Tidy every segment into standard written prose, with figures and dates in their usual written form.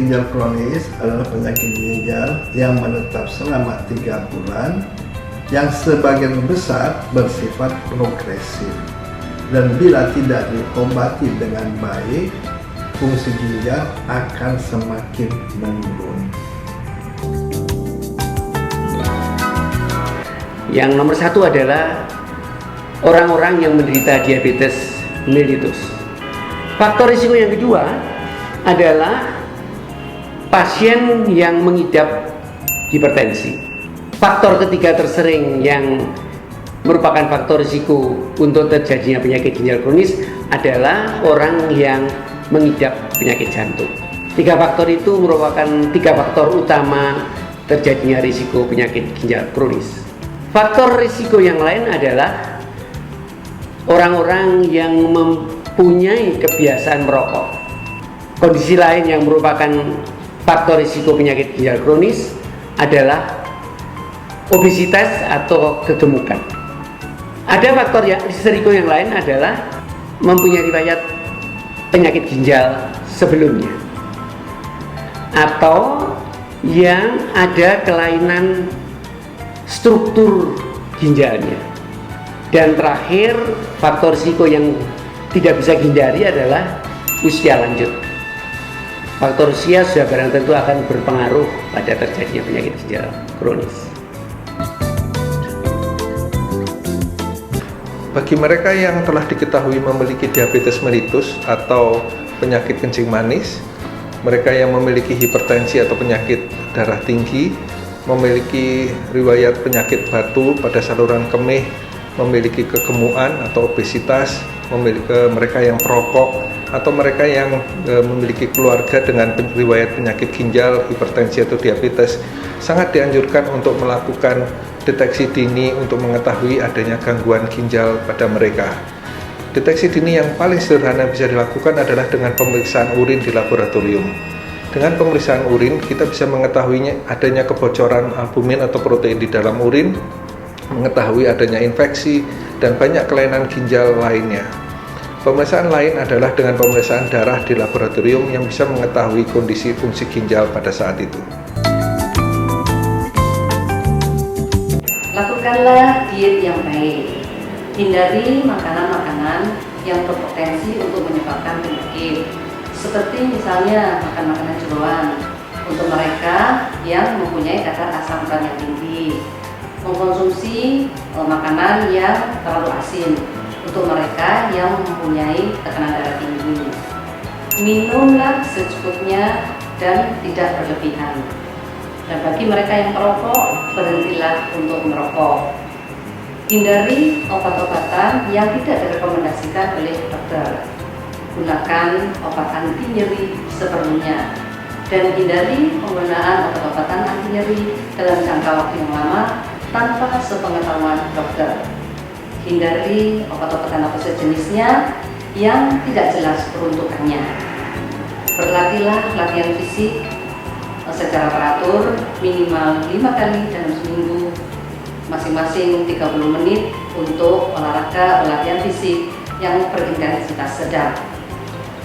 ginjal kronis adalah penyakit ginjal yang menetap selama 3 bulan, yang sebagian besar bersifat progresif. Dan bila tidak diobati dengan baik, fungsi ginjal akan semakin menurun. Yang nomor 1 adalah orang-orang yang menderita diabetes mellitus. Faktor risiko yang kedua adalah pasien yang mengidap hipertensi. Faktor ketiga tersering yang merupakan faktor risiko untuk terjadinya penyakit ginjal kronis adalah orang yang mengidap penyakit jantung. 3 faktor itu merupakan 3 faktor utama terjadinya risiko penyakit ginjal kronis. Faktor risiko yang lain adalah orang-orang yang mempunyai kebiasaan merokok. Kondisi lain yang merupakan faktor risiko penyakit ginjal kronis adalah obesitas atau kegemukan. Ada faktor risiko yang lain adalah mempunyai riwayat penyakit ginjal sebelumnya, atau yang ada kelainan struktur ginjalnya. Dan terakhir, faktor risiko yang tidak bisa dihindari adalah usia lanjut. Faktor usia sudah barang tentu akan berpengaruh pada terjadinya penyakit ginjal kronis. Bagi mereka yang telah diketahui memiliki diabetes mellitus atau penyakit kencing manis, mereka yang memiliki hipertensi atau penyakit darah tinggi, memiliki riwayat penyakit batu pada saluran kemih, memiliki kegemukan atau obesitas, mereka yang perokok, atau mereka yang memiliki keluarga dengan riwayat penyakit ginjal, hipertensi atau diabetes, sangat dianjurkan untuk melakukan deteksi dini untuk mengetahui adanya gangguan ginjal pada mereka. Deteksi dini yang paling sederhana bisa dilakukan adalah dengan pemeriksaan urin di laboratorium. Dengan pemeriksaan urin, kita bisa mengetahui adanya kebocoran albumin atau protein di dalam urin, mengetahui adanya infeksi, dan banyak kelainan ginjal lainnya. Pemeriksaan lain adalah dengan pemeriksaan darah di laboratorium yang bisa mengetahui kondisi fungsi ginjal pada saat itu. Lakukanlah diet yang baik. Hindari makanan-makanan yang berpotensi untuk menyebabkan penyakit, seperti misalnya makan makanan jeroan untuk mereka yang mempunyai kadar asam urat yang tinggi, mengkonsumsi makanan yang terlalu asin untuk mereka yang mempunyai tekanan darah tinggi. Minumlah secukupnya dan tidak berlebihan. Dan bagi mereka yang perokok, berhentilah untuk merokok. Hindari obat-obatan yang tidak direkomendasikan oleh dokter. Gunakan obat anti nyeri seperlunya, dan hindari penggunaan obat-obatan anti nyeri dalam jangka waktu yang lama tanpa sepengetahuan dokter. Hindari obat-obatan apa sejenisnya yang tidak jelas peruntukannya. Berlatihlah latihan fisik secara teratur minimal 5 kali dalam seminggu, masing-masing 30 menit untuk olahraga latihan fisik yang berintensitas sedang.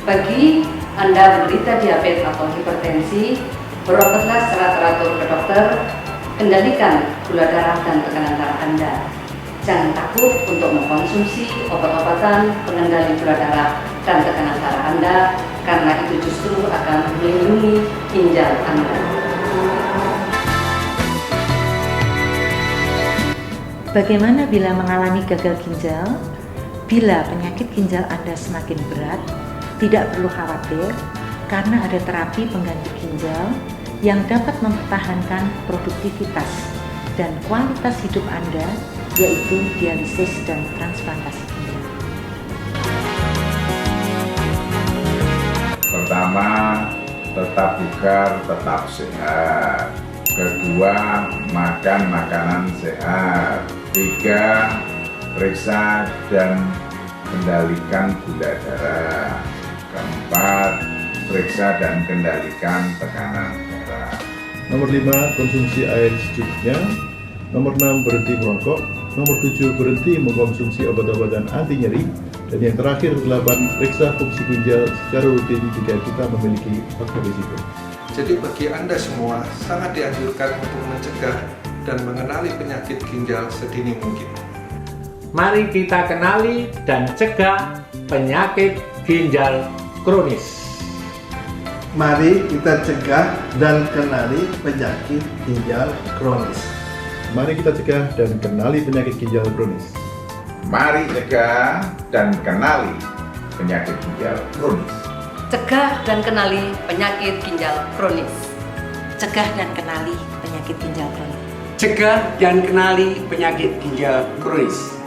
Bagi Anda menderita diabetes atau hipertensi, berobatlah secara teratur ke dokter, kendalikan gula darah dan tekanan darah Anda. Jangan takut untuk mengkonsumsi obat-obatan pengendali gula darah dan tekanan darah Anda, karena itu justru akan melindungi ginjal Anda. Bagaimana bila mengalami gagal ginjal? Bila penyakit ginjal Anda semakin berat, tidak perlu khawatir karena ada terapi pengganti ginjal yang dapat mempertahankan produktivitas dan kualitas hidup Anda, yaitu dialisis dan transplantasi ginjal. Pertama, tetap bugar, tetap sehat. Kedua, makan makanan sehat. 3, periksa dan kendalikan gula darah. 4, periksa dan kendalikan tekanan darah. Nomor 5, konsumsi air secukupnya. Nomor 6, berhenti merokok. Nomor 7, berhenti mengkonsumsi obat-obatan anti nyeri. Dan yang terakhir 8, periksa fungsi ginjal secara rutin jika kita memiliki faktor risiko. Jadi bagi Anda semua sangat dianjurkan untuk mencegah dan mengenali penyakit ginjal sedini mungkin. Mari kita kenali dan cegah penyakit ginjal kronis. Mari kita cegah dan kenali penyakit ginjal kronis. Mari kita cegah dan kenali penyakit ginjal kronis. Mari cegah dan kenali penyakit ginjal kronis. Cegah dan kenali penyakit ginjal kronis. Cegah dan kenali penyakit ginjal kronis. Cegah dan kenali penyakit ginjal kronis.